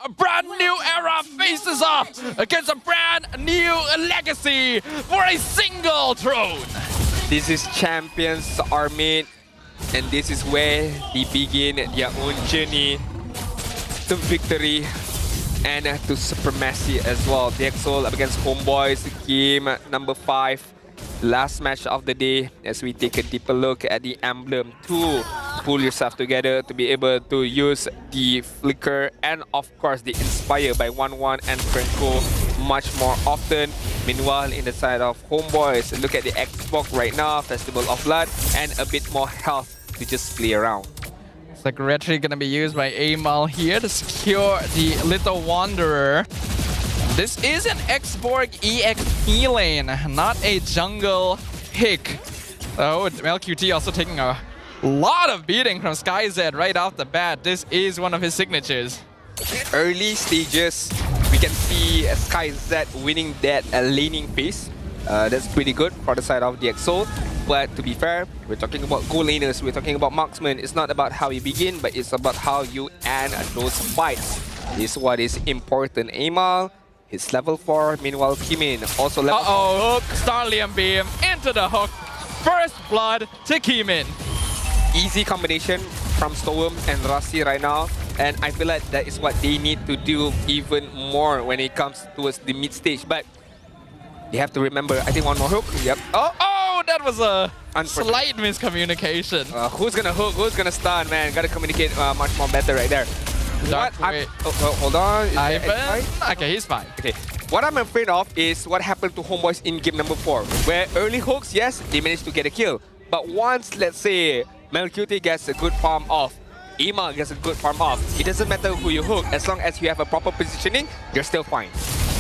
a brand new era faces off against a brand new legacy for a single throne. This is Champions Army, and this is where they begin their own journey to victory and to supremacy as well. DXL up against Homebois, game number 5. Last match of the day as we take a deeper look at the emblem to pull yourself together to be able to use the flicker and of course the inspire by 1-1 and Franco much more often. Meanwhile, in the side of Homebois, look at the Xbox right now, Festival of Blood, and a bit more health to just play around. Secretary gonna be used by Amal here to secure the Little Wanderer. This is an Xborg EXP lane, not a jungle pick. Oh, MLQT also taking a lot of beating from SkyZ right off the bat. This is one of his signatures. Early stages, we can see SkyZ winning that laning phase. That's pretty good for the side of DXO. But to be fair, we're talking about goal laners, we're talking about marksmen. It's not about how you begin, but it's about how you end those fights. This is what is important. Amal, he's level 4, meanwhile Kimin also level 4. Hook, Starlium Beam into the hook. First blood to Kimin. Easy combination from Storm and Rasi right now. And I feel like that is what they need to do even more when it comes towards the mid stage. But you have to remember, I think one more hook. Yep. Oh, that was a slight miscommunication. Who's gonna hook? Who's gonna stun, man? Gotta communicate much more better right there. Hold on. Ivan? Okay, he's fine. Okay. What I'm afraid of is what happened to Homebois in game number 4, where early hooks, yes, they managed to get a kill. But once, let's say, MLQT gets a good farm off, Ema gets a good farm off, it doesn't matter who you hook, as long as you have a proper positioning, you're still fine.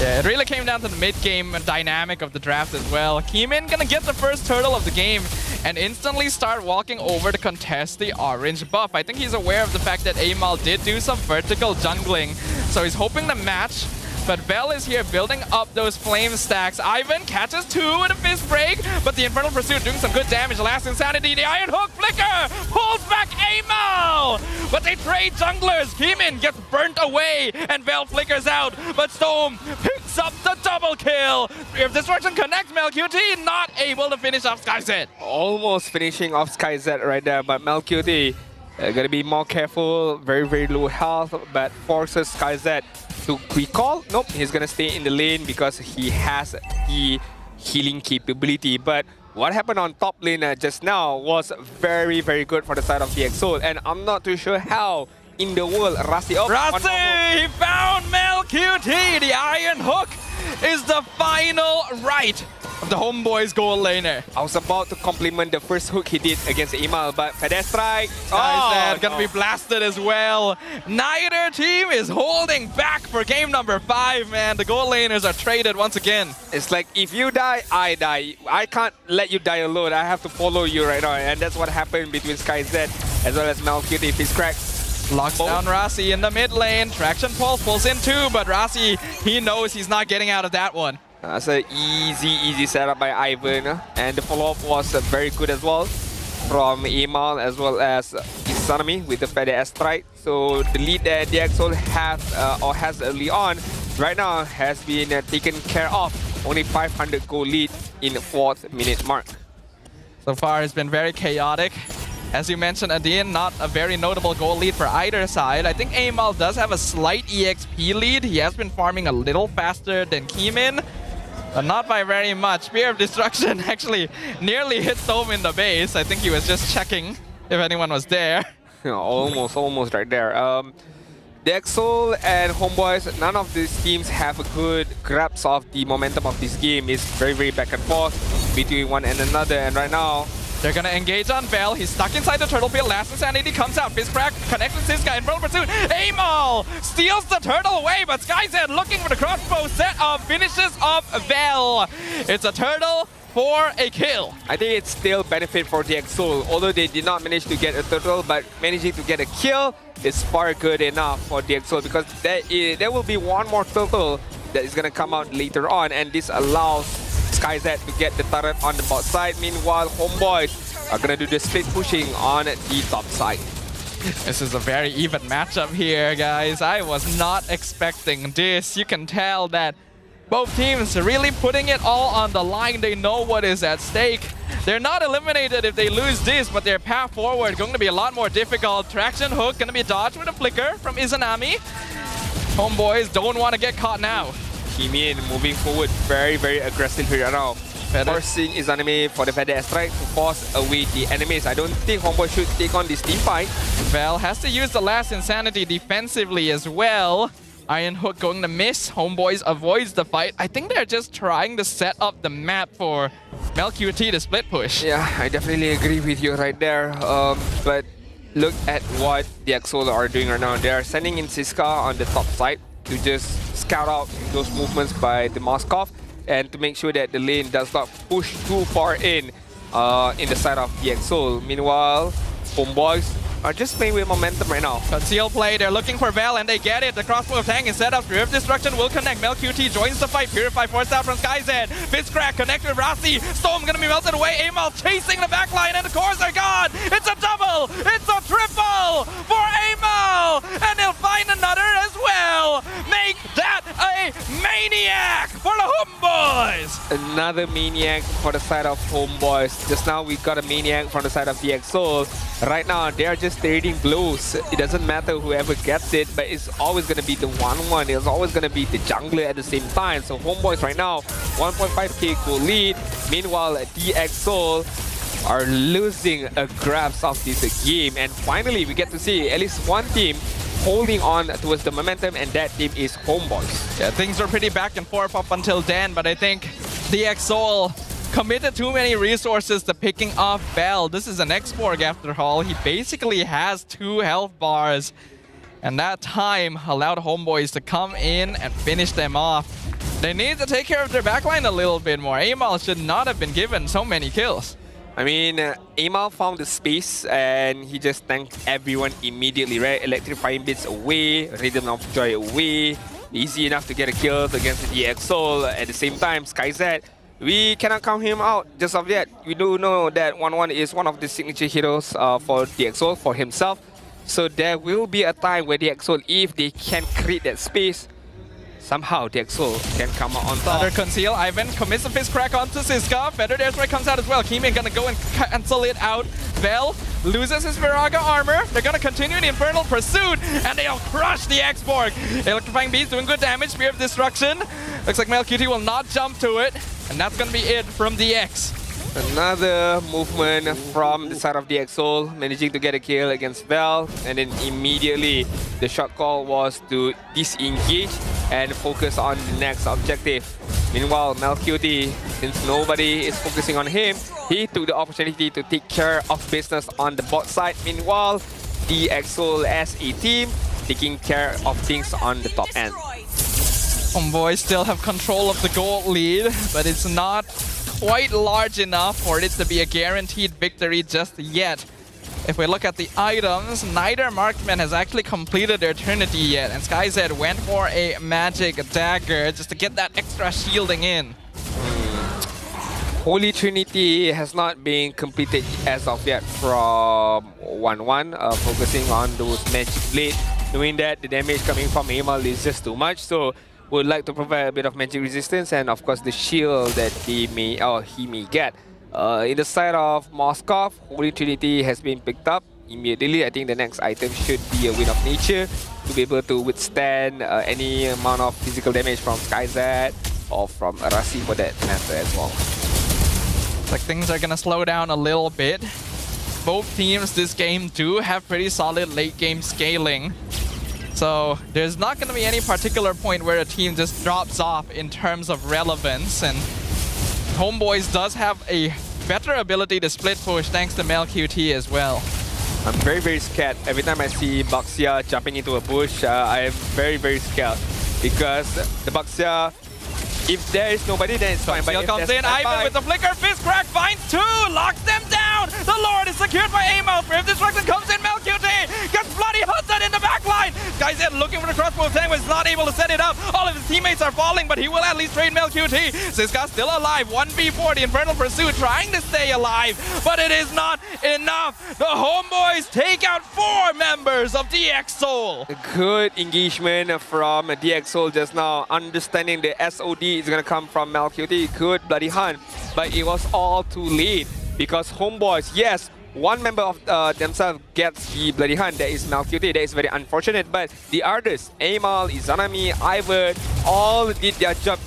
Yeah, it really came down to the mid-game dynamic of the draft as well. Kimin gonna get the first turtle of the game and instantly start walking over to contest the orange buff. I think he's aware of the fact that Amal did do some vertical jungling, so he's hoping to match. But Bell is here building up those flame stacks. Ivan catches 2 with a fist break, but the Infernal Pursuit doing some good damage. Last Insanity, the Iron Hook flicker pulls back Amal! But they trade junglers. Kimin gets burnt away and Bell flickers out, but Storm picks up the double kill. If Destruction connects, MLQT not able to finish off SkyZ. Almost finishing off SkyZ right there, but MLQT gotta be more careful. Very, very low health, but forces SkyZ to recall. Nope, he's gonna stay in the lane because he has the healing capability. But what happened on top lane just now was very, very good for the side of DXO, and I'm not too sure how in the world Rasi... Oh, Rasi! He found MLQT! The Iron Hook is the final right of the Homebois goal laner. I was about to compliment the first hook he did against Amal, but Pedestrike... Gonna be blasted as well. Neither team is holding back for game number 5, man. The goal laners are traded once again. It's like, if you die, I die. I can't let you die alone. I have to follow you right now. And that's what happened between SkyZ as well as MLQT. If he's cracked, locks down Rasi in the mid lane. Traction Pulse pulls in too, but Rasi, he knows he's not getting out of that one. That's an easy setup by Ivan, and the follow-up was very good as well from Amal as well as Isanami with the Feather Strike. So the lead that DXO has early on right now has been taken care of. Only 500 goal lead in the 4th minute mark. So far it's been very chaotic. As you mentioned, Adin, not a very notable goal lead for either side. I think Amal does have a slight EXP lead. He has been farming a little faster than Kimin, but not by very much. Spear of Destruction actually nearly hit Storm in the base. I think he was just checking if anyone was there. Almost right there. DXO and Homebois, none of these teams have a good grasp of the momentum of this game. It's very, very back and forth between one and another, and right now, they're gonna engage on Bell. He's stuck inside the turtle pit. Last Insanity comes out. Fist crack connects with Siska in front of pursuit. Amal steals the turtle away, but SkyZ looking for the crossbow set of finishes of Bell. It's a turtle for a kill. I think it's still benefit for DXO. Although they did not manage to get a turtle, but managing to get a kill is far good enough for DXO because there will be one more turtle that is gonna come out later on, and this allows SkyZ to get the turret on the bot side. Meanwhile, Homebois are gonna do the split pushing on the top side. This is a very even matchup here, guys. I was not expecting this. You can tell that both teams are really putting it all on the line. They know what is at stake. They're not eliminated if they lose this, but their path forward going to be a lot more difficult. Traction hook going to be dodged with a flicker from Izanami. Homeboys don't want to get caught now. Kimin moving forward very, very aggressive here now. Forcing Izanami for the feather strike to force away the enemies. I don't think Homeboy should take on this team fight. Vel has to use the last insanity defensively as well. Iron Hook going to miss. Homeboys avoids the fight. I think they're just trying to set up the map for MelQT to split push. Yeah, I definitely agree with you right there. But look at what the Exol are doing right now. They are sending in Siska on the top side to just scout out those movements by the Moskov and to make sure that the lane does not push too far in the side of the Exol. Meanwhile, Homeboys are just playing with momentum right now. Conceal play, they're looking for Vel and they get it. The crossbow of Tang instead of Rift Destruction will connect. MelQT joins the fight. Purify forced out from SkyZ. Fistcrack connect with Rasi. Storm gonna be melted away. Amal chasing the backline and the cores are gone. It's a double! It's a triple for Amal! And he'll find another as well. Make that a maniac for the Homeboys! Another maniac for the side of Homeboys. Just now we got a maniac from the side of the Exol. Right now they are just trading blows. It doesn't matter whoever gets it, but it's always going to be the 1-1. It's always going to be the jungler at the same time. So Homeboys right now, 1.5k goal lead. Meanwhile, the Exol are losing a grasp of this game. And finally, we get to see at least one team holding on towards the momentum, and that team is Homeboys. Yeah, things were pretty back and forth up until then, but I think the Exol committed too many resources to picking off Vel. This is an X-Borg after all. He basically has 2 health bars. And that time allowed Homeboys to come in and finish them off. They need to take care of their backline a little bit more. Amal should not have been given so many kills. I mean, Amal found the space and he just tanked everyone immediately, right? Electrifying bits away, Rhythm of Joy away. Easy enough to get a kill against the Exol. At the same time, SkyZ, we cannot count him out just of yet. We do know that 1-1 is one of the signature heroes for the Exol, for himself. So there will be a time where the Exol, if they can create that space, somehow the Exol can come out on top. Under conceal, Ivan commits a fist crack onto Siska. Feathered Airstrike comes out as well. Kimin gonna go and cancel it out. Vel loses his Viraga armor. They're gonna continue the Infernal Pursuit, and they'll crush the X-Borg. Electrifying Beast doing good damage. Spear of Destruction. Looks like MelQT will not jump to it, and that's gonna be it from the X. Another movement from the side of the Exol, managing to get a kill against Vel, and then immediately the shot call was to disengage and focus on the next objective. Meanwhile, MelQT, since nobody is focusing on him, he took the opportunity to take care of business on the bot side. Meanwhile, the Exol as a team taking care of things on the top end. Homeboys still have control of the gold lead, but it's not quite large enough for it to be a guaranteed victory just yet. If we look at the items, neither marksman has actually completed their Eternity yet, and SkyZ went for a magic dagger just to get that extra shielding in. Holy Trinity has not been completed as of yet from 1-1, focusing on those magic blade, knowing that the damage coming from Amal is just too much, so would like to provide a bit of magic resistance and of course the shield that he may get. In the side of Moskov, Holy Trinity has been picked up immediately. I think the next item should be a Wind of Nature to be able to withstand any amount of physical damage from SkyZ or from Rasi for that matter as well. Like things are gonna slow down a little bit. Both teams this game do have pretty solid late game scaling. So there's not going to be any particular point where a team just drops off in terms of relevance, and Homeboys does have a better ability to split push thanks to MelQT as well. I'm very, very scared. Every time I see Baxia jumping into a bush, I am very, very scared because the Baxia, if there is nobody, then it's fine. But Seal comes in, Ivan with the flicker, fist crack, finds 2, locks them down! The Lord is secured by Amos, Brave Destruction comes in, MelQT gets bloody hunted that in the back line. SkyZ looking for the crossbow tank, but is not able to set it up. All of his teammates are falling, but he will at least trade MelQT. Ziska still alive. 1v4, the Infernal Pursuit trying to stay alive, but it is not enough. The Homeboys take out 4 members of DX Soul. Good engagement from DX Soul just now. Understanding the SOD is going to come from MelQT. Good bloody hunt. But it was all too late because Homeboys, yes, one member of themselves gets the bloody hunt. That is MelQT. That is very unfortunate. But the others, Amal, Izanami, Ivan, all did their job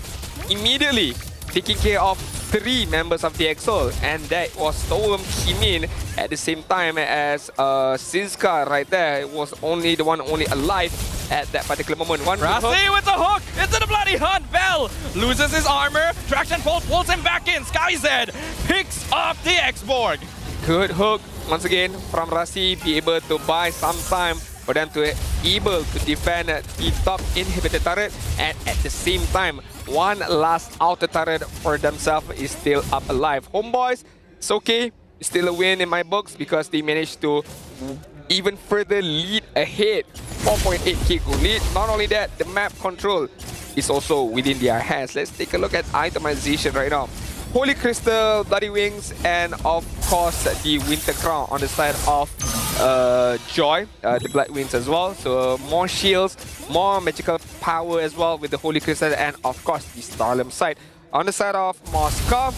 immediately, taking care of 3 members of the EXO, and that was Storm Kimin at the same time as Sizka right there. It was only the one alive at that particular moment. Rasi with the hook into the bloody hunt. Vel loses his armor. Traction Pulse pulls him back in. SkyZ picks up the X-Borg. Good hook once again from Rasi, be able to buy some time for them to able to defend the top inhibitor turret, and at the same time one last outer turret for themselves is still up alive. Homeboys, it's okay, still a win in my books because they managed to even further lead ahead. 4.8k goal lead. Not only that, the map control is also within their hands. Let's take a look at itemization right now. Holy Crystal, Bloody Wings, and of course the Winter Crown on the side of Joy, the Blood Wings as well. So more shields, more magical power as well with the Holy Crystal, and of course the Starlam side. On the side of Moskov,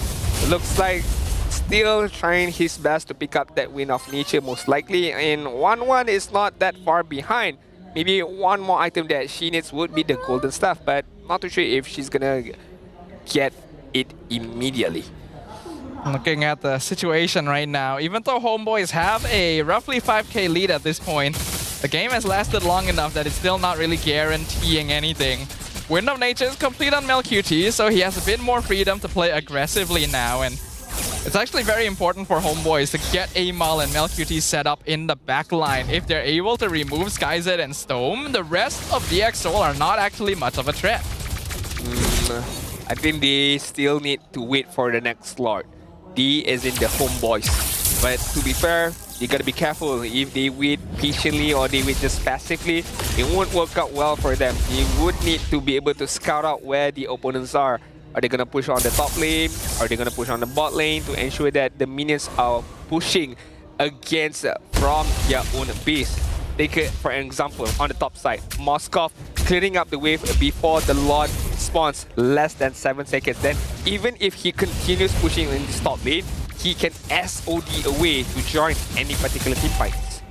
looks like still trying his best to pick up that win of nature most likely. And 1-1 is not that far behind. Maybe one more item that she needs would be the Golden Staff, but not too sure if she's gonna get it immediately. Looking at the situation right now, even though Homeboys have a roughly 5k lead at this point, the game has lasted long enough that it's still not really guaranteeing anything. Wind of Nature is complete on MelQT, so he has a bit more freedom to play aggressively now, and it's actually very important for Homeboys to get Amal and MelQT set up in the backline. If they're able to remove SkyZ and Stome, the rest of DX Soul are not actually much of a threat. I think they still need to wait for the next slot. D is in the Homeboys. But to be fair, you gotta be careful. If they wait patiently or they wait just passively, it won't work out well for them. You would need to be able to scout out where the opponents are. Are they gonna push on the top lane? Are they gonna push on the bot lane to ensure that the minions are pushing against from their own base? Take it for example on the top side, Moskov clearing up the wave before the Lord spawns, less than 7 seconds. Then even if he continues pushing in the top lane, he can SOD away to join any particular team fights.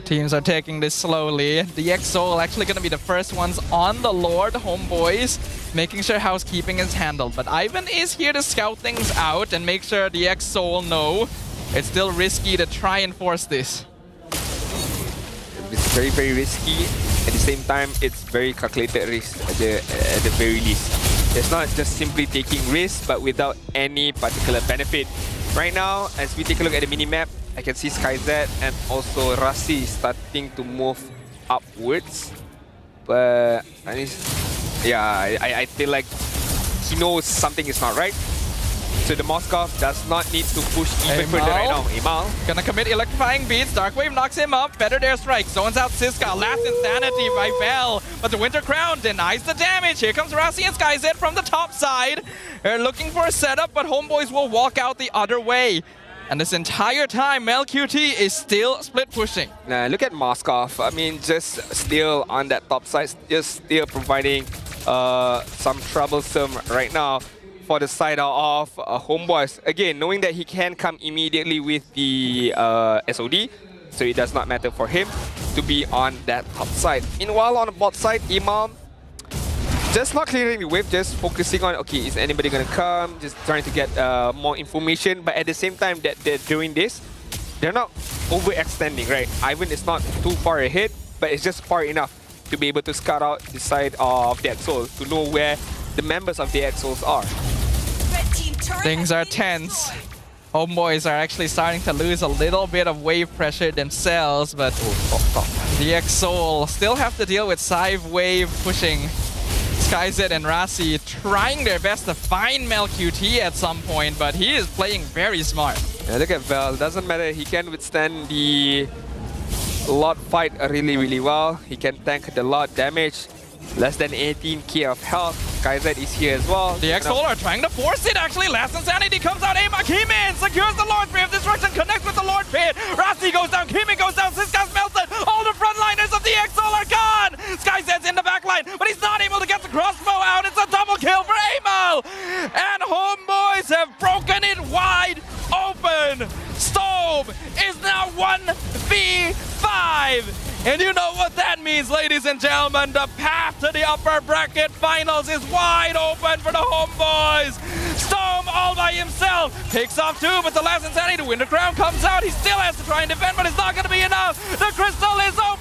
Teams are taking this slowly. The X-Soul actually going to be the first ones on the Lord. Homeboys making sure housekeeping is handled. But Ivan is here to scout things out and make sure the X-Soul know it's still risky to try and force this. It's very, very risky. At the same time, it's very calculated risk at the very least. It's not just simply taking risks, but without any particular benefit. Right now, as we take a look at the mini-map, I can see SkyZ and also Rasi starting to move upwards. But I feel like he knows something is not right. So the Moskov does not need to push even further right now. Amal gonna commit electrifying beats. Darkwave knocks him up. Better Dare Strike. Zones out Siska. Last Insanity by Vel. But the Winter Crown denies the damage. Here comes Rasi and SkyZ from the top side. They're looking for a setup, but Homeboys will walk out the other way. And this entire time, MelQT is still split pushing. Look at Moskov. I mean, just still on that top side, just still providing some troublesome right now for the side of Homeboys. Again, knowing that he can come immediately with the SOD, so it does not matter for him to be on that top side. Meanwhile, on the bot side, Imam just not clearing the wave, just focusing on, okay, is anybody gonna come? Just trying to get more information, but at the same time that they're doing this, they're not overextending, right? Ivan is not too far ahead, but it's just far enough to be able to scout out the side of the Exol, to know where the members of the Exols are. Things are tense. Homeboys are actually starting to lose a little bit of wave pressure themselves, but the Exol still have to deal with Scythe wave pushing SkyZ and Rasi, trying their best to find MelQT at some point, but he is playing very smart. Yeah, look at Vel. Doesn't matter. He can withstand the Lord fight really well. He can tank the Lord damage. Less than 18k of health. Kai'Z is here as well. The X-Soul are trying to force it actually. Last Insanity comes out. Ama Kimin secures the Lord Ray of Destruction, connects with the Lord Pit. Rasti goes down, Kimin goes down, Siska's melted. All the frontliners of the X-Soul are gone. Skyzet's in the backline, but he's not able to get the crossbow out. It's a double kill for Amal. And Homebois have broken it wide open. Stove is now 1v5. And you know what that means, ladies and gentlemen. The path to the upper bracket finals is wide open for the Homebois. Storm all by himself. Picks off two, but the last Insanity to win the crown comes out. He still has to try and defend, but it's not going to be enough. The crystal is open.